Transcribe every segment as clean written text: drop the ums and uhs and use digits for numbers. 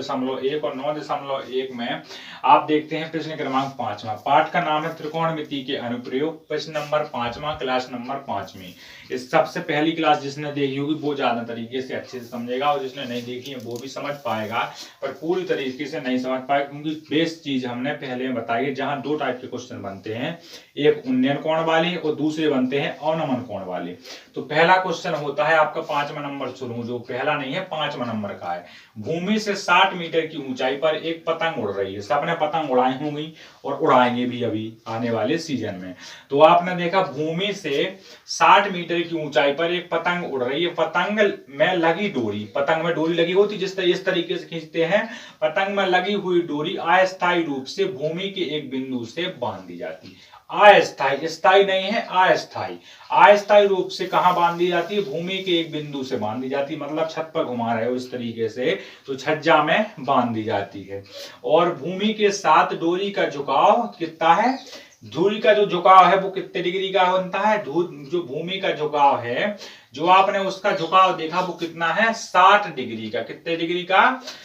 9.1 और 9.1 में आप देखते हैं प्रश्न क्रमांक 5वां। पाठ का नाम है त्रिकोणमिति के अनुप्रयोग, प्रश्न नंबर 5वां, क्लास नंबर 5वीं। इस सबसे पहली क्लास जिसने देखी होगी वो ज्यादा तरीके से अच्छे से समझेगा, और जिसने नहीं देखी है वो भी समझ पाएगा, पर पूरी तरीके से नहीं समझ पाएगा, क्योंकि बेस्ट चीज हमने पहले में बताई है। जहां दो टाइप के क्वेश्चन बनते हैं, एक उन्नयन कोण वाले और दूसरे बनते हैं अवनमन कोण वाले। तो पहला क्वेश्चन होता है आपका 5वां नंबर शुरू, जो पहला नहीं है 5वां नंबर का है। भूमि से 60 मीटर की ऊंचाई पर एक पतंग उड़ रही है। सबने पतंग उड़ाई होंगी और उड़ाएंगे भी अभी आने वाले सीजन में। तो आपने देखा भूमि से 60 मीटर की ऊंचाई पर एक पतंग उड़ रही है। पतंग में लगी डोरी, पतंग में डोरी लगी होती जिस तरह इस तरीके से खींचते हैं, पतंग में लगी हुई डोरी अस्थायी रूप से भूमि के एक बिंदु से बांध दी जाती है। अस्थायी, स्थायी नहीं है, अस्थायी। अस्थायी रूप से कहां बांधी जाती है? भूमि के एक बिंदु से बांधी जाती है। मतलब छत पर घुमा रहे हो इस तरीके से तो छज्जा में बांध दी जाती है। और भूमि के साथ डोरी का झुकाव कितना है? धूरी का जो झुकाव है वो कितने डिग्री का बनता है? जो भूमि का झुकाव है, जो आपने उसका झुकाव देखा वो कितना है? 60 डिग्री का। कितने डिग्री का?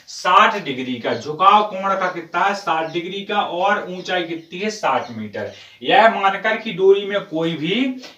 60 डिग्री का। झुकाव कोण का कितना है? 60 डिग्री का। और ऊंचाई कितनी है? 60 मीटर। यह मानकर कि डोरी में कोई भी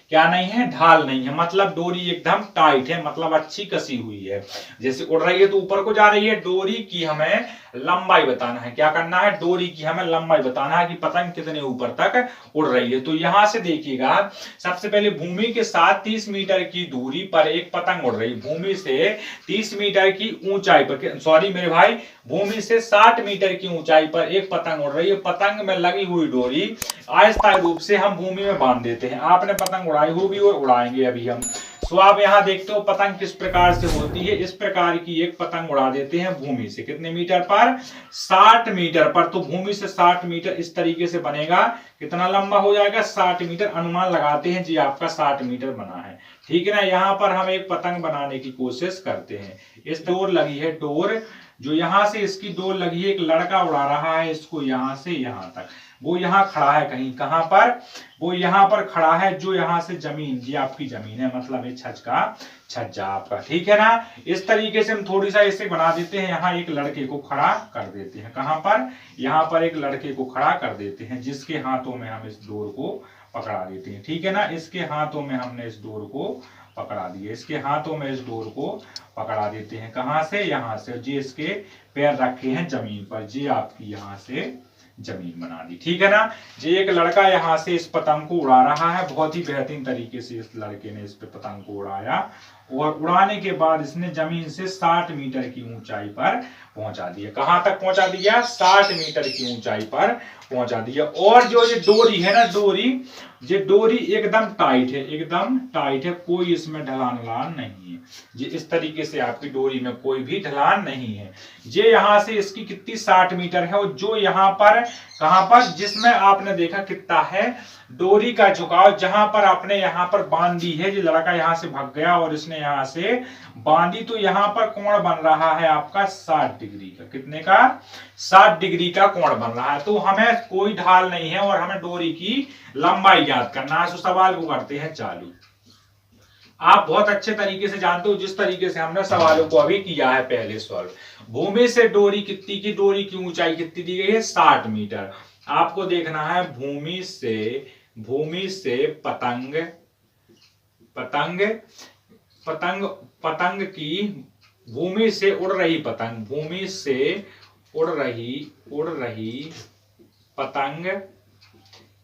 क्या नहीं है? ढाल नहीं है। मतलब डोरी एकदम टाइट है, मतलब अच्छी कसी हुई है। जैसे उड़ रही है तो ऊपर को जा रही है। डोरी की हमें लंबाई बताना है। क्या करना है? डोरी की हमें लंबाई बताना है कि पतंग कितने ऊपर तक उड़ रही है। तो यहां से देखिएगा, सबसे पहले भूमि के साथ 30 मीटर की दूरी पर एक पतंग उड़ रही। भूमि से 30 मीटर की ऊंचाई पर, सॉरी मेरे भाई, भूमि से 60 मीटर की ऊंचाई पर एक पतंग उड़ रही है। पतंग में लगी हुई डोरी अस्थायी रूप से हम भूमि में बांध देते हैं। आपने पतंग उड़ाई होगी और उड़ाएंगे अभी हम। तो आप यहां देखते हो पतंग किस प्रकार से होती है। इस प्रकार की एक पतंग उड़ा देते हैं भूमि से। कितने मीटर पर? 60 मीटर पर। तो भूमि से 60 मीटर इस तरीके से बनेगा। कितना लंबा हो जाएगा? 60 मीटर। अनुमान लगाते हैं जी आपका 60 मीटर बना है। ठीक है ना। यहां पर हम एक पतंग बनाने की कोशिश करते हैं। इस डोर लगी है, डोर जो यहां से इसकी डोर लगी है, एक लड़का उड़ा रहा है इसको यहां से यहां तक। वो यहाँ खड़ा है कहीं, कहां पर? वो यहाँ पर खड़ा है। जो यहाँ से जमीन, ये आपकी जमीन है, मतलब ये छज का छज्जा आपका। ठीक है ना। इस तरीके से हम थोड़ी सा इसे बना देते हैं। यहाँ एक लड़के को खड़ा कर देते हैं। कहां पर? यहाँ पर एक लड़के को खड़ा कर देते हैं, जिसके हाथों में हम इस डोर को पकड़ा देते हैं। ठीक है ना। इसके हाथों में हमने इस डोर को पकड़ा दिया। इसके हाथों में इस डोर को पकड़ा देते हैं। कहां से? यहां से। जी इसके पैर रखे हैं जमीन पर। जी आपकी यहां से जमीन बना दी। ठीक है ना। जी एक लड़का यहां से इस पतंग को उड़ा रहा है। बहुत ही बेहतरीन तरीके से इस लड़के ने इस पे पतंग को उड़ाया, और उड़ाने के बाद इसने जमीन से 60 मीटर की ऊंचाई पर पहुंचा दिया। कहां तक पहुंचा दिया? 60 मीटर की ऊंचाई पर पहुंचा दिया। और जो ये डोरी है ना, डोरी, ये डोरी एकदम टाइट है, एकदम टाइट है। कोई इसमें ढलान वलान नहीं है। ये इस तरीके से आपकी डोरी में कोई भी ढलान नहीं है। ये यहां से इसकी कितनी? 60 मीटर है। और जो यहां पर, कहां पर? जिसमें आपने देखा कितना है डोरी का झुकाव, जहां पर आपने यहां पर बांधी है। जो लड़का यहां से भाग गया और इसने यहां से बांधी, तो यहां पर कोण बन रहा है आपका 60 डिग्री का। कितने का? 60 डिग्री का कोण बन रहा है। तो हमें कोई ढाल नहीं है और हमें डोरी की लंबाई ज्ञात करना है। तो सवाल को करते हैं चालू। आप बहुत अच्छे तरीके से जानते हो जिस तरीके से हमने सवालों को अभी किया है पहले सॉल्व। भूमि से डोरी कितनी की? डोरी की ऊंचाई कितनी दी गई है? 60 मीटर। आपको देखना है भूमि से पतंग पतंग पतंग पतंग की, भूमि से उड़ रही पतंग, भूमि से उड़ रही पतंग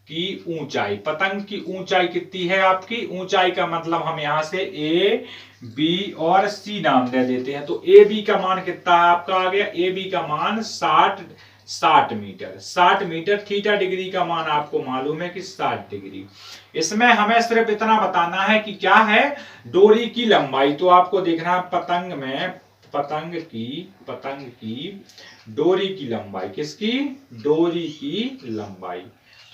की ऊंचाई। पतंग की ऊंचाई कितनी है आपकी? ऊंचाई का मतलब हम यहां से ए, बी और सी नाम दे देते हैं। तो ए बी का मान कितना है आपका? आ गया ए बी का मान 60 मीटर। 60 मीटर। थीटा डिग्री का मान आपको मालूम है कि 60 डिग्री। इसमें हमें सिर्फ इतना बताना है कि क्या है? डोरी की लंबाई। तो आपको देखना है पतंग में, पतंग की डोरी की लंबाई। किसकी? डोरी की लंबाई।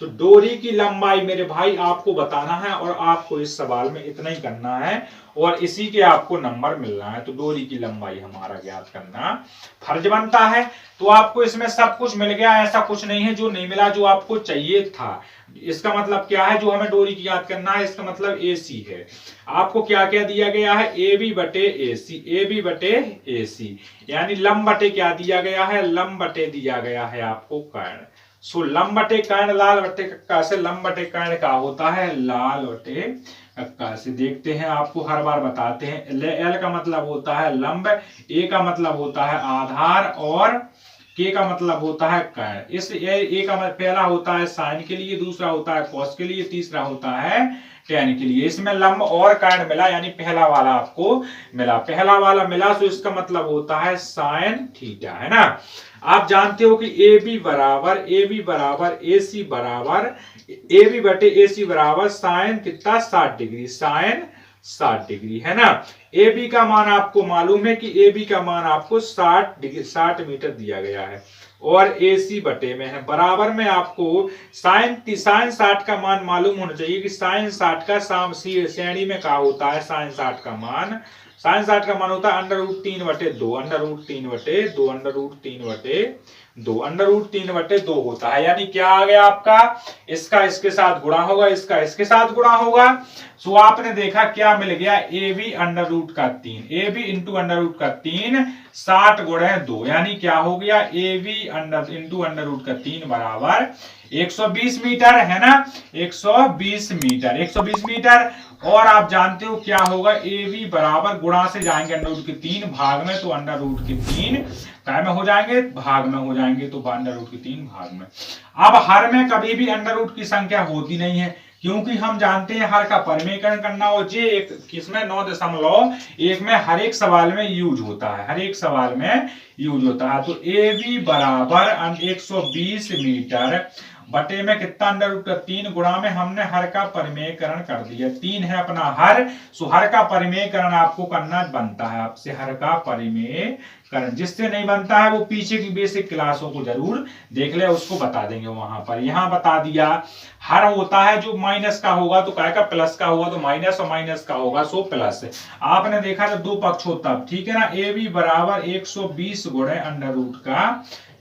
तो डोरी की लंबाई मेरे भाई आपको बताना है और आपको इस सवाल में इतना ही करना है और इसी के आपको नंबर मिलना है। तो डोरी की लंबाई हमारा ज्ञात करना फर्ज बनता है। तो आपको इसमें सब कुछ मिल गया, ऐसा कुछ नहीं है जो नहीं मिला, जो आपको चाहिए था। इसका मतलब क्या है, जो हमें डोरी की याद करना है, इसका मतलब AC है। आपको क्या क्या दिया गया है, AB बटे AC, AB बटे AC, यानी लंब बटे क्या दिया गया है, लंब बटे दिया गया है आपको कर्ण। सो लंब बटे कर्ण लाल बटे कक्का से, लंब बटे कर्ण का होता है लाल बटे कक्का से। देखते हैं, आपको हर बार बताते हैं। L का मतलब होता है लंब, A का मतलब होता है आधार और K का मतलब होता है कर्ण। इस A का पहला होता है साइन के लिए, दूसरा होता है कॉस के लिए, तीसरा होता है टेन के लिए। इसमें लंब और कर्ण मिला, यानी पहला वाला आपको मिला, पहला वाला मिला, तो इसका मतलब होता है साइन थीटा, है ना। आप जानते हो कि AB बराबर AC बराबर AB बटे AC बराबर साइन कितना 60 डिग्री, साइन 60 डिग्री, है ना। AB का मान आपको मालूम है कि AB का मान आपको 60 डिग्री 60 मीटर दिया गया है और AC बटे में है, बराबर में आपको साइन 60 का मान मालूम होना चाहिए कि साइन 60 का श्रेणी में क्या होता है, साइन 60 का मान, साइन 60 का मान होता है √3/2, √3/2 होता है। यानी क्या आ गया आपका, इसका इसके साथ गुणा होगा, इसका इसके साथ गुणा होगा। सो आपने देखा क्या मिल गया, AB √3, AB इंटू √3 60 गुणे 2, यानी क्या हो गया, AB इंटू √3 बराबर 120 मीटर, है ना, 120 मीटर, 120 मीटर। और आप जानते हो क्या होगा, AB बराबर गुणा से जाएंगे √3 भाग में, तो √3 काय में हो जाएंगे, भाग में हो जाएंगे, तो √3 भाग में। अब हर में कभी भी √ की संख्या होती नहीं है, क्योंकि हम जानते हैं हर का परिमेयकरण करना, और जे एक किसमें 9.1 में हर एक सवाल में यूज होता है, हर एक सवाल में यूज होता है। तो AB बराबर 120 मीटर बटे में कितना √3 गुणा में हमने हर का परिमेयकरण कर दिया, 3 है अपना हर, सो हर का परिमेयकरण आपको करना बनता है आपसे, हर का परिमेयकरण। जिससे नहीं बनता है वो पीछे की बेसिक क्लासों को जरूर देख ले, उसको बता देंगे वहां पर। यहां बता दिया हर होता है जो माइनस का होगा तो क्या का प्लस का होगा, तो माइनस और माइनस का होगा सो प्लस। आपने देखा जब दो पक्ष होता ठीक है ना। AB बराबर 120 गुणे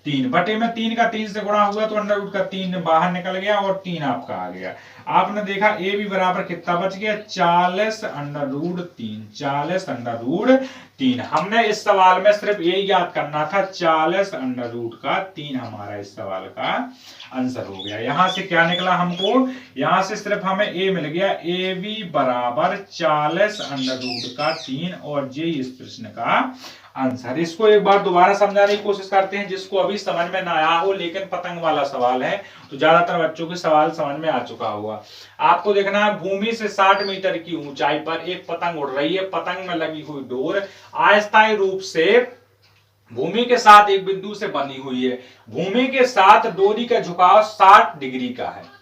√3 बटे में 3 का 3 से गुणा हुआ तो √3 बाहर निकल गया और 3 आपका आ गया। आपने देखा AB बराबर कितना बच गया, 40 √3। हमने इस सवाल में सिर्फ यही याद करना था, 40 √3 हमारा इस सवाल का आंसर हो गया। यहां से क्या निकला हमको, यहां से सिर्फ हमें A मिल गया, AB बराबर 40 √3 और ये इस प्रश्न का आंसर। इसको एक बार दोबारा समझाने की कोशिश करते हैं, जिसको अभी समझ में ना आया हो, लेकिन पतंग वाला सवाल है तो ज्यादातर बच्चों के सवाल समझ में आ चुका होगा। आपको देखना है, भूमि से 60 मीटर की ऊंचाई पर एक पतंग उड़ रही है, पतंग में लगी हुई डोर अस्थायी रूप से भूमि के साथ एक बिंदु से बंधी हुई है। भूमि के साथ डोरी का झुकाव 60 डिग्री का है।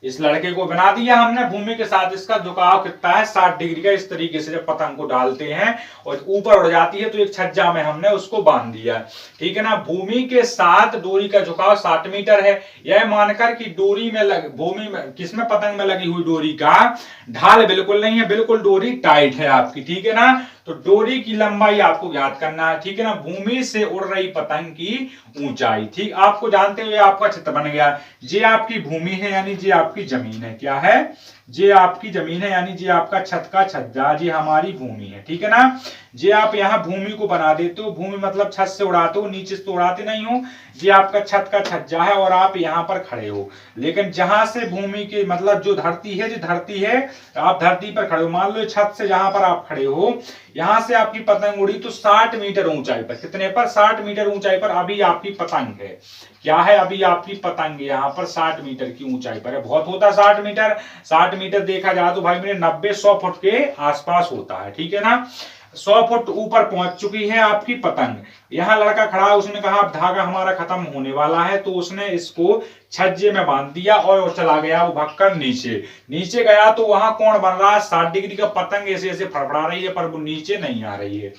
इस लड़के को बना दिया हमने, भूमि के साथ इसका झुकाव कितना है, 60 डिग्री का। इस तरीके से जब पतंग को डालते हैं और ऊपर उड़ जाती है तो एक छज्जा में हमने उसको बांध दिया, ठीक है ना। भूमि के साथ डोरी का झुकाव 60 मीटर है। यह मानकर कि डोरी में भूमि में किसमें पतंग में लगी हुई डोरी का ढाल बिल्कुल नहीं है, बिल्कुल डोरी टाइट है आपकी, ठीक है ना। तो डोरी की लंबाई आपको ज्ञात करना है, ठीक है ना। भूमि से उड़ रही पतंग की ऊंचाई, ठीक, आपको जानते हुए आपका चित्र बन गया। ये आपकी भूमि है, यानी ये आपकी जमीन है, क्या है, ये आपकी जमीन है, यानी ये आपका छत का छज्जा, ये हमारी भूमि है, ठीक है ना। ये आप यहाँ भूमि को बना देते हो, भूमि मतलब छत से उड़ाते हो, नीचे से तो उड़ाते नहीं हो। ये आपका छत का छज्जा है और आप यहाँ पर खड़े हो, लेकिन जहां से भूमि के मतलब जो धरती है, जो धरती है, आप धरती पर खड़े हो। मान लो छत से जहां पर आप खड़े हो, यहां से आपकी पतंग उड़ी तो 60 मीटर ऊंचाई पर, कितने पर, 60 मीटर ऊंचाई पर अभी आपकी पतंग है, क्या है, अभी आपकी पतंग यहाँ पर 60 मीटर की ऊंचाई पर है। बहुत होता है 60 मीटर, 60 मीटर देखा जाए तो भाई मेरे 90-100 फुट के आसपास होता है, ठीक है ना। 100 फुट ऊपर पहुंच चुकी है आपकी पतंग। यहाँ लड़का खड़ा है, उसने कहा अब धागा हमारा खत्म होने वाला है, तो उसने इसको छज्जे में बांध दिया और वो चला गया, वो भक्कर नीचे नीचे गया तो वहां कोण बन रहा है 60 डिग्री का। पतंग ऐसे ऐसे फड़फड़ा रही है पर वो नीचे नहीं आ रही है।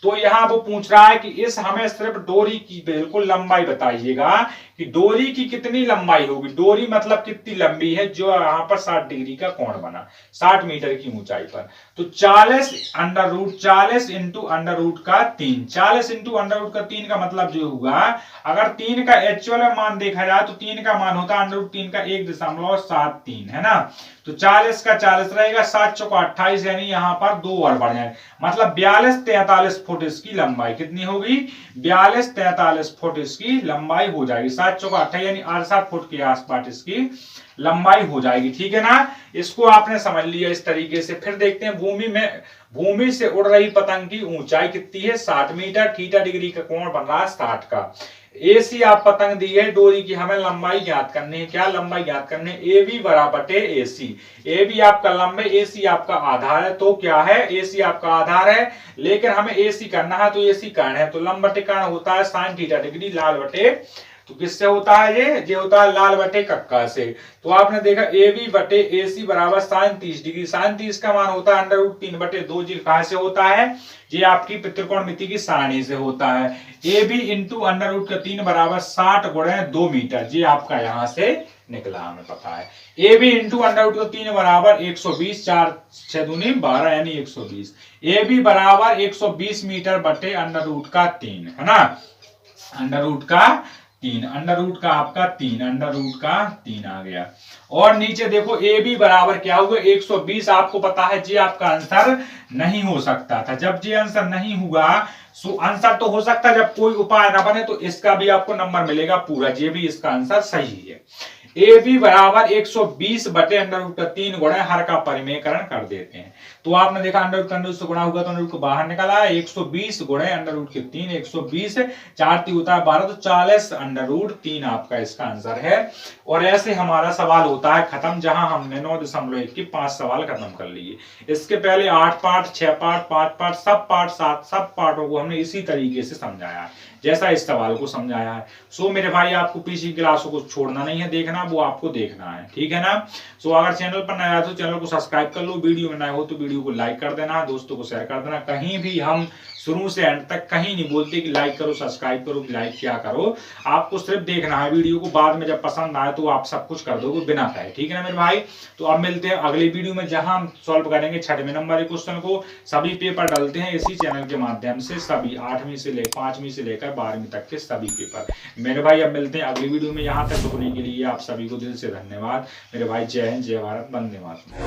तो यहाँ वो पूछ रहा है कि इस हमें सिर्फ डोरी की बिल्कुल लंबाई बताइएगा कि डोरी की कितनी लंबाई होगी। डोरी मतलब कितनी लंबी है जो यहाँ पर 60 डिग्री का कोण बना 60 मीटर की ऊंचाई पर। तो 40 under root 40 into under root का 3, 40 इंटू अंडर रूट का 3 का मतलब जो होगा, अगर 3 का एक्चुअल मान देखा जाए तो 3 का मान होता है अंडर रूट 3 का 1.73 है ना। तो 40 का 40 रहेगा, 7 चौका 28 यानी यहाँ पर 2 और बढ़ जाए, मतलब 42-43 फुट इसकी लंबाई कितनी होगी, 42-43 फुट इसकी लंबाई हो जाएगी। 7 चौका 28 यानी 68 फुट के आसपास इसकी लंबाई हो जाएगी। ठीक है ना, इसको आपने समझ लिया इस तरीके से। फिर देखते हैं भूमि से उड़ रही पतंग की ऊंचाई कितनी है 60 मीटर, थीटा डिग्री का कोण बन रहा है 60 का। एसी आप पतंग दी है डोरी की, हमें लंबाई ज्ञात करनी है। क्या लंबाई ज्ञात करनी है, ए बी बराबर ए सी। ए बी आपका लंबाई, ए सी आपका आधार है। तो क्या है, ए सी आपका आधार है लेकिन हमें ए सी करना है तो ए सी कर्ण है। तो लंब बटे कर्ण होता है साइन थीटा डिग्री, लाल बटे, तो किससे होता है ये होता है लाल बटे कक्का से। तो आपने देखा ए बी बटे ए सी बराबर साइन 30 डिग्री। साइन 30 का मान होता है अंडर रूट 3/2 जी। कहां से होता है, ये आपकी त्रिकोणमिति की सारणी से होता है। A B into under root का 3 बराबर 60 गुणे 2 मीटर, ये आपका यहां से निकला, हमें पता है। A B into under root का 3 बराबर 120, 4 6 दूनी 12 यानी 120। ए बी बराबर 120 मीटर बटे अंडर रूट का 3 है ना, अंडर रूट का 3, अंडर रूट का आपका 3, अंडर रूट का 3 आ गया। और नीचे देखो ए बी बराबर क्या हुआ 120, आपको पता है जी आपका आंसर नहीं हो सकता था। जब जी आंसर नहीं हुआ, सो आंसर तो हो सकता है जब कोई उपाय ना बने तो इसका भी आपको नंबर मिलेगा पूरा, ये भी इसका आंसर सही है। ए बी बराबर 120 बटे अंडर रूट का 3 गुणे हर का परिमेयकरण कर देते हैं। तो आपने देखा अंडर रूट से गुणा होगा तो अंडर रूट को बाहर निकाला, 120 गुणे अंडर रूट के 3, 120 4 3 होता है 12, तो 40 अंडर रूट 3 आपका इसका आंसर है। और ऐसे हमारा सवाल होता है खत्म, जहां हमने 9.1 के 5 सवाल खत्म कर लिए। इसके पहले 8 पार्ट 6 पार्ट 5 पार्ट सब पार्ट 7 सब पार्टों को हमने इसी तरीके से समझाया है जैसा इस सवाल को समझाया है। सो मेरे भाई आपको पीछे क्लासों को छोड़ना नहीं है, देखना वो आपको देखना है, ठीक है ना। सो अगर चैनल पर नया है तो चैनल को सब्सक्राइब कर लो, वीडियो में नया हो तो वीडियो को लाइक कर देना, दोस्तों को शेयर कर देना। कहीं भी हम शुरू से एंड तक कहीं नहीं बोलते कि लाइक करो सब्सक्राइब करो, लाइक क्या करो, आपको सिर्फ देखना है वीडियो को, बाद में जब पसंद आए तो आप सब कुछ कर दोगे बिना कहे, ठीक है ना मेरे भाई। तो अब मिलते हैं अगली वीडियो में जहां हम सॉल्व करेंगे 6वें नंबर के क्वेश्चन को। सभी पेपर डालते हैं इसी चैनल के माध्यम से, सभी 8वीं से ले 5वीं से लेकर 12वीं तक के सभी पेपर। मेरे भाई अब मिलते हैं अगली वीडियो में, यहाँ तक रुकने के लिए आप सभी को दिल से धन्यवाद मेरे भाई। जय हिंद, जय भारत, वंदे मातरम।